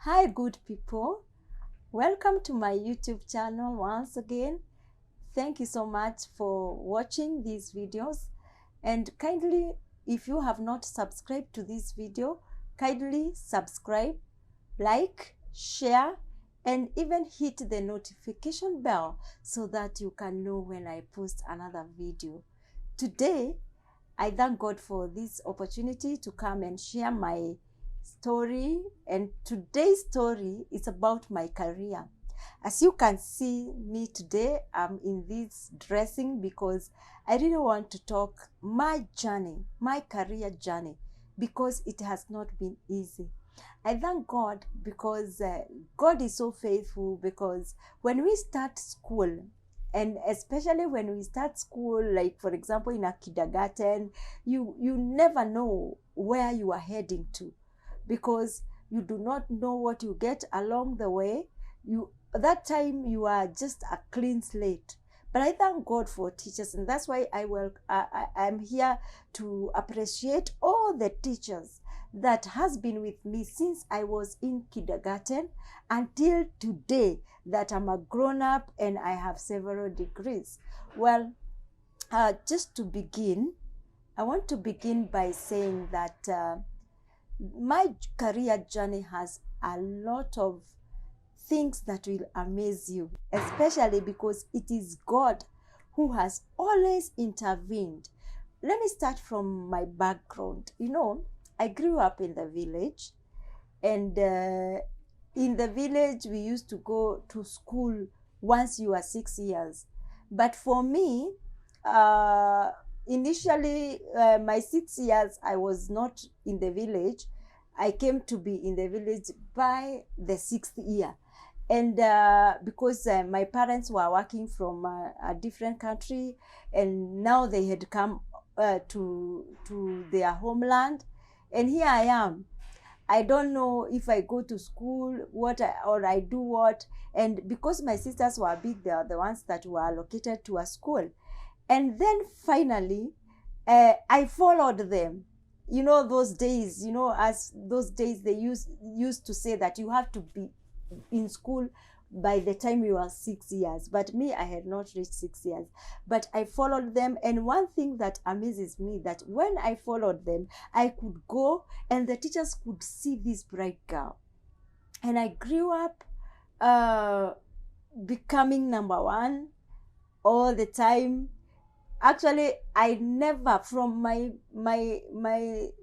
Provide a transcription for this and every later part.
Hi good people, welcome to my YouTube channel once again. Thank you so much for watching these videos, and kindly, if you have not subscribed to this video, kindly subscribe, like, share, and even hit the notification bell so that you can know when I post another video. Today, I thank God for this opportunity to come and share my story, and today's story is about my career. As you can see me today, I'm in this dressing because I really want to talk my journey, my career journey, because it has not been easy. I thank God because God is so faithful, because when we start school, and especially when we start school, like for example in a kindergarten, you never know where you are heading to, because you do not know what you get along the way. That time you are just a clean slate. But I thank God for teachers, and that's why I'm here to appreciate all the teachers that has been with me since I was in kindergarten until today that I'm a grown-up and I have several degrees. Well, just to begin, I want to begin by saying that my career journey has a lot of things that will amaze you, especially because it is God who has always intervened. Let me start from my background. I grew up in the village, and in the village we used to go to school once you are 6 years. But for me, initially, my 6 years, I was not in the village. I came to be in the village by the 6th year. And because my parents were working from a different country, and now they had come to their homeland. And here I am. I don't know if I go to school, or I do what. And because my sisters were big, they are the ones that were allocated to a school. And then finally, I followed them. Those days, as those days they used to say that you have to be in school by the time you are 6 years. But me, I had not reached 6 years. But I followed them. And one thing that amazes me, that when I followed them, I could go and the teachers could see this bright girl. And I grew up becoming number one all the time. Actually, I never, from my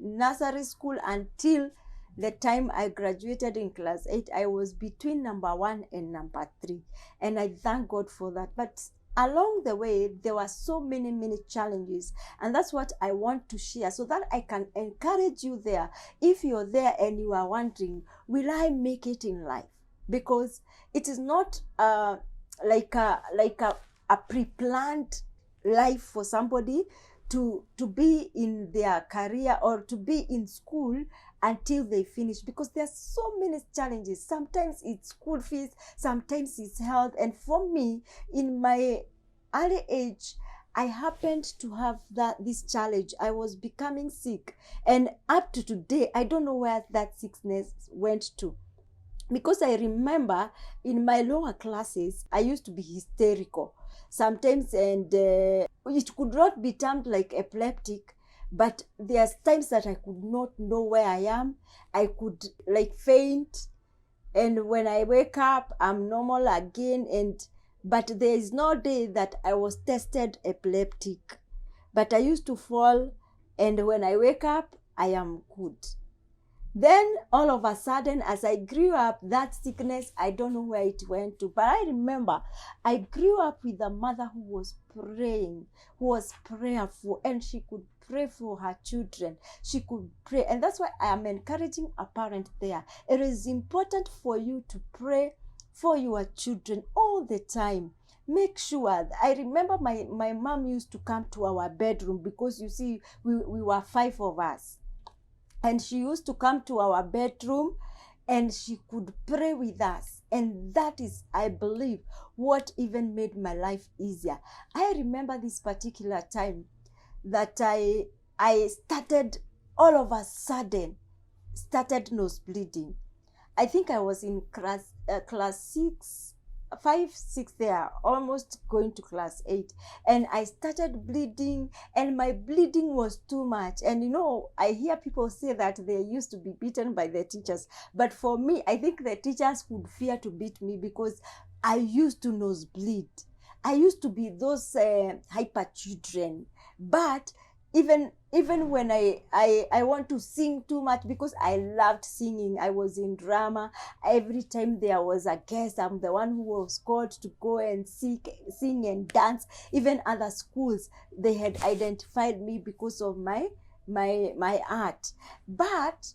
nursery school until the time I graduated in class 8, I was between number 1 and number 3. And I thank God for that. But along the way, there were so many challenges. And that's what I want to share, so that I can encourage you there. If you're there and you are wondering, will I make it in life? Because it is not like a pre-planned life for somebody to be in their career or to be in school until they finish, because there are so many challenges. Sometimes it's school fees, sometimes it's health. And for me, in my early age, I happened to have this challenge. I was becoming sick, and up to today, I don't know where that sickness went to. Because I remember in my lower classes, I used to be hysterical sometimes, and it could not be termed like epileptic, but there's times that I could not know where I am. I could faint, and when I wake up, I'm normal again. But there is no day that I was tested epileptic. But I used to fall, and when I wake up, I am good. Then all of a sudden, as I grew up, that sickness, I don't know where it went to. But I remember I grew up with a mother who was praying, who was prayerful, and she could pray for her children. She could pray. And that's why I am encouraging a parent there. It is important for you to pray for your children all the time. Make sure. I remember my mom used to come to our bedroom, because you see, we were 5 of us. And she used to come to our bedroom and she could pray with us. And that is, I believe, what even made my life easier. I remember this particular time that I started, all of a sudden, started nose bleeding. I think I was in class 6, 5, 6 there, almost going to class 8. And I started bleeding, and my bleeding was too much. And I hear people say that they used to be beaten by their teachers. But for me, I think the teachers would fear to beat me because I used to nosebleed. I used to be those hyper children. But even when I want to sing too much, because I loved singing. I was in drama. Every time there was a guest, I'm the one who was called to go and sing and dance. Even other schools, they had identified me because of my art. But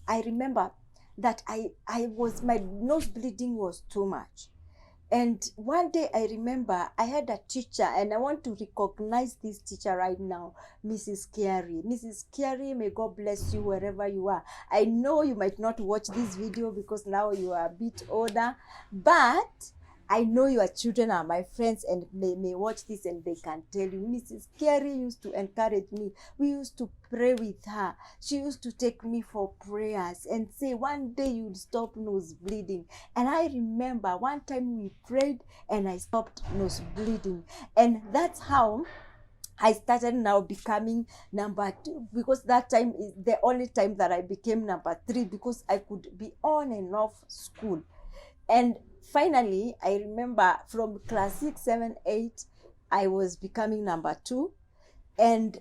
I remember that my nose bleeding was too much. And one day I remember I had a teacher, and I want to recognize this teacher right now, Mrs. Carey. Mrs. Carey, may God bless you wherever you are. I know you might not watch this video because now you are a bit older, but I know your children are my friends and may watch this, and they can tell you. Mrs. Carey used to encourage me. We used to pray with her. She used to take me for prayers and say, one day you'll stop nose bleeding. And I remember one time we prayed and I stopped nose bleeding. And that's how I started now becoming number 2, because that time is the only time that I became number 3, because I could be on and off school. And finally, I remember from class 6, 7, 8, I was becoming number 2. And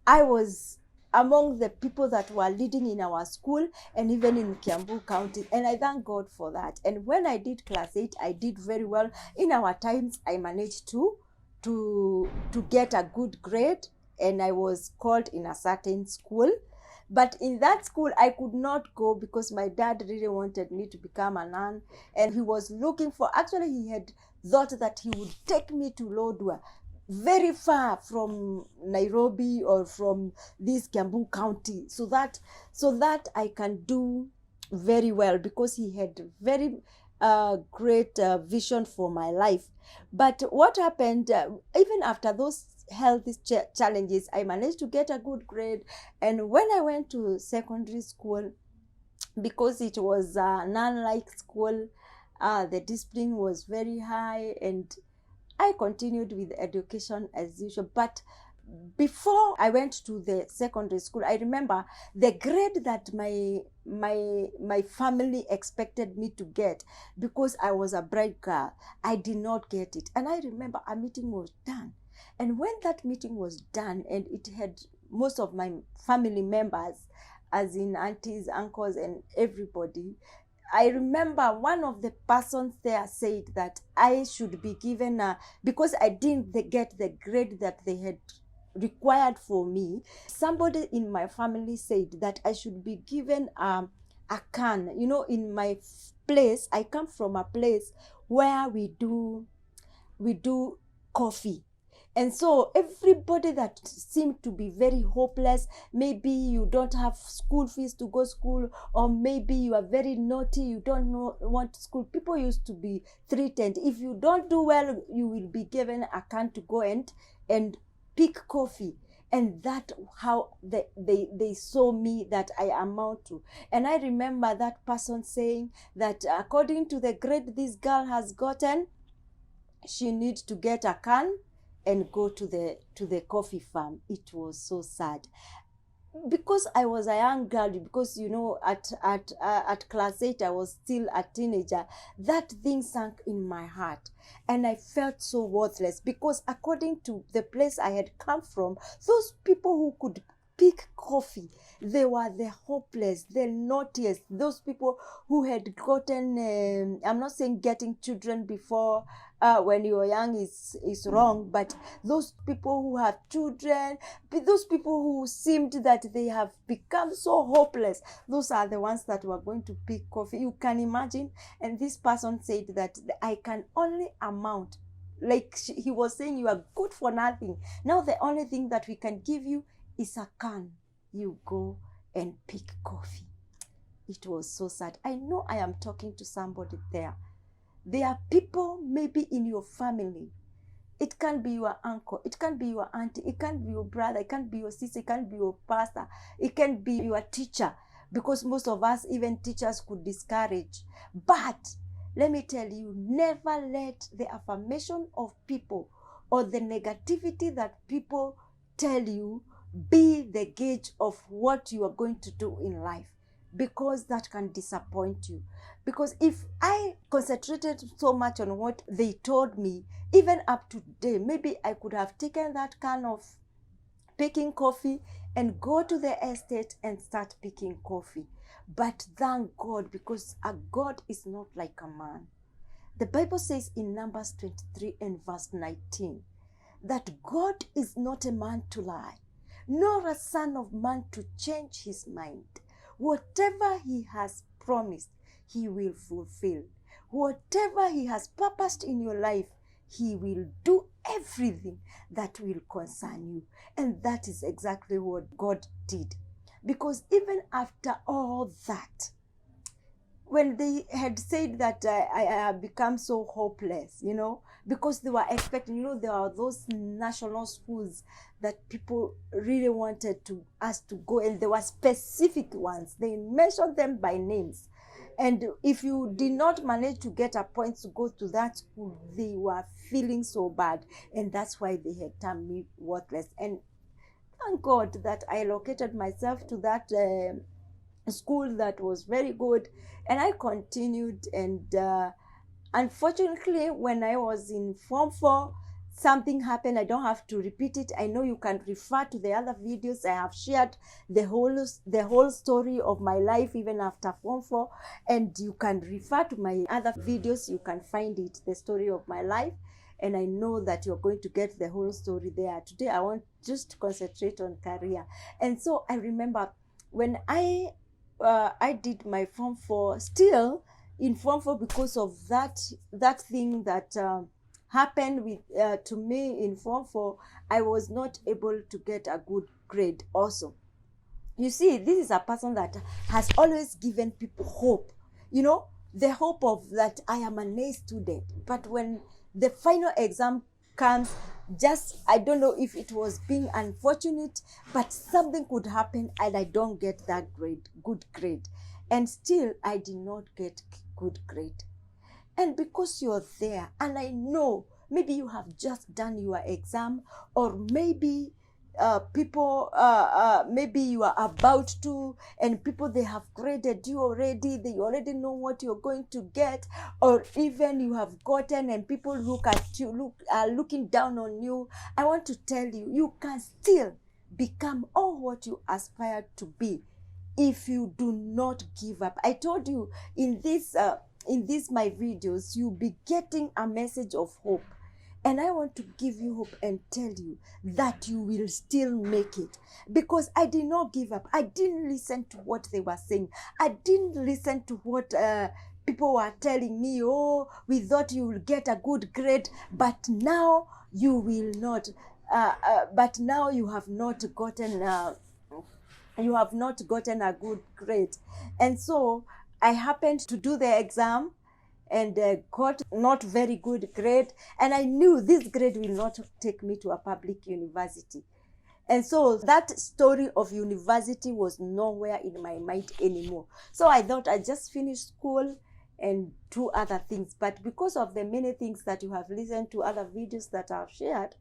I was among the people that were leading in our school and even in Kiambu County. And I thank God for that. And when I did class 8, I did very well. In our times, I managed to get a good grade, and I was called in a certain school. But in that school, I could not go because my dad really wanted me to become a nun. And he was looking for, actually he had thought that he would take me to Lodwar, very far from Nairobi or from this Kiambu County, so that I can do very well, because he had very great vision for my life. But what happened, even after those health challenges, I managed to get a good grade. And when I went to secondary school, because it was a nun-like school, the discipline was very high, and I continued with education as usual. But before I went to the secondary school, I remember the grade that my family expected me to get, because I was a bright girl, I did not get it. And I remember a meeting was done. And when that meeting was done, and it had most of my family members, as in aunties, uncles, and everybody, I remember one of the persons there said that I should be given because I didn't get the grade that they had required for me. Somebody in my family said that I should be given a can. In my place, I come from a place where we do coffee. And so everybody that seemed to be very hopeless, maybe you don't have school fees to go to school, or maybe you are very naughty, you don't want school, people used to be threatened. If you don't do well, you will be given a can to go and pick coffee. And that how they saw me that I amount to. And I remember that person saying that according to the grade this girl has gotten, she needs to get a can and go to the coffee farm. It was so sad, because I was a young girl, because at class 8 I was still a teenager. That thing sank in my heart, and I felt so worthless, because according to the place I had come from, those people who could pick coffee, they were the hopeless, the naughtiest, those people who had gotten I'm not saying getting children before when you're young is wrong, but those people who have children, those people who seemed that they have become so hopeless, those are the ones that were going to pick coffee. You can imagine. And this person said that I can only amount, like he was saying, you are good for nothing. Now the only thing that we can give you is a can. You go and pick coffee. It was so sad. I know I am talking to somebody there. There are people maybe in your family. It can be your uncle, it can be your auntie, it can be your brother, it can be your sister, it can be your pastor, it can be your teacher. because most of us, even teachers, could discourage. But let me tell you, never let the affirmation of people or the negativity that people tell you be the gauge of what you are going to do in life, because that can disappoint you. Because if I concentrated so much on what they told me, even up to today, maybe I could have taken that can of picking coffee and go to the estate and start picking coffee. But thank God, because a God is not like a man. The Bible says in Numbers 23 and verse 19 that God is not a man to lie, nor a son of man to change his mind. Whatever he has promised, he will fulfill. Whatever he has purposed in your life, he will do everything that will concern you. And that is exactly what God did. Because even after all that, when they had said that I have become so hopeless, because they were expecting, there are those national schools that people really wanted us to go, and there were specific ones. They mentioned them by names. And if you did not manage to get a point to go to that school, they were feeling so bad. And that's why they had termed me worthless. And thank God that I located myself to that school that was very good. And I continued. And unfortunately, when I was in Form 4, something happened. I don't have to repeat it. I know you can refer to the other videos. I have shared the whole story of my life even after Form 4, and you can refer to my other videos. You can find it, the story of my life, and I know that you're going to get the whole story there. Today I want just to concentrate on career. And so I remember when I did my Form 4, still in Form 4, because of that thing that happened with to me in Form 4, I was not able to get a good grade also. You see, this is a person that has always given people hope, the hope of that I am an A student. But when the final exam comes, I don't know if it was being unfortunate, but something could happen and I don't get that good grade. And still, I did not get good grade. And because you're there, and I know maybe you have just done your exam, or maybe maybe you are about to, and people, they have graded you already, they already know what you're going to get, or even you have gotten and people look at you, are looking down on you. I want to tell you, you can still become all what you aspire to be if you do not give up. I told you in these my videos, you'll be getting a message of hope. And I want to give you hope and tell you that you will still make it. Because I did not give up. I didn't listen to what they were saying. I didn't listen to what people were telling me. Oh, we thought you will get a good grade, but now you will not. But now you have not gotten a good grade. And so I happened to do the exam and got not very good grade. And I knew this grade will not take me to a public university. And so that story of university was nowhere in my mind anymore. So I thought I just finished school and do other things. But because of the many things that you have listened to, other videos that I've shared,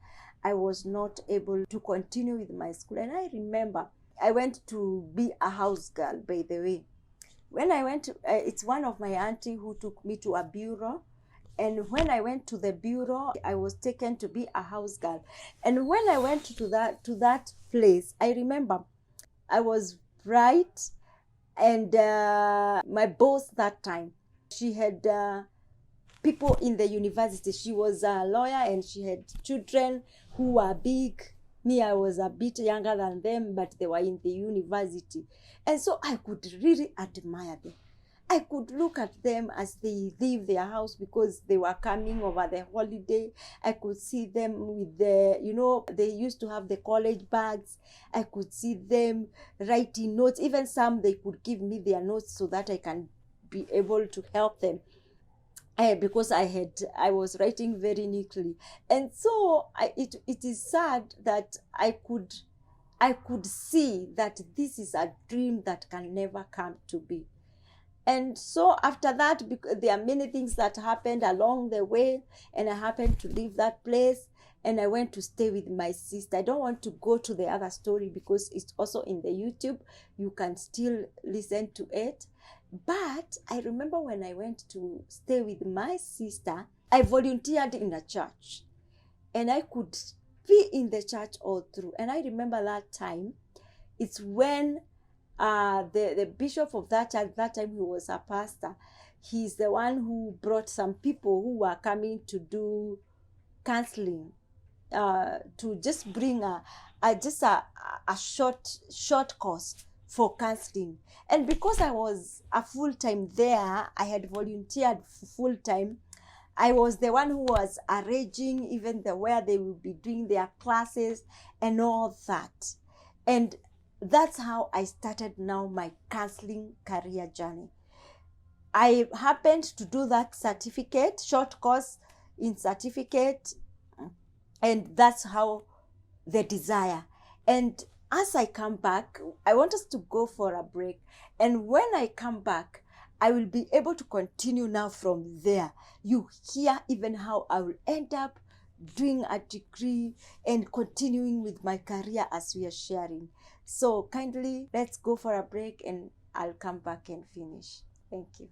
I was not able to continue with my school. And I remember I went to be a house girl, by the way. When I went, it's one of my auntie who took me to a bureau. And when I went to the bureau, I was taken to be a house girl. And when I went to that place, I remember I was bright, and my boss that time, she had people in the university. She was a lawyer and she had children who were big. Me, I was a bit younger than them, but they were in the university. And so I could really admire them. I could look at them as they leave their house because they were coming over the holiday. I could see them with they used to have the college bags. I could see them writing notes. Even some, they could give me their notes so that I can be able to help them. Because I was writing very neatly. And so it is sad that I could I could see that this is a dream that can never come to be. And so after that, there are many things that happened along the way, and I happened to leave that place, and I went to stay with my sister. I don't want to go to the other story because it's also in the YouTube. You can still listen to it. But I remember when I went to stay with my sister, I volunteered in a church, and I could be in the church all through. And I remember that time, it's when the bishop of that church, that time he was a pastor, he's the one who brought some people who were coming to do counseling, to just bring a short course for counseling. And because I was a full-time there, I had volunteered full-time. I was the one who was arranging even where they will be doing their classes and all that. And that's how I started now my counseling career journey. I happened to do that certificate, short course in certificate, and that's how the desire. And as I come back, I want us to go for a break. And when I come back, I will be able to continue now from there. You hear even how I will end up doing a degree and continuing with my career as we are sharing. So kindly, let's go for a break and I'll come back and finish. Thank you.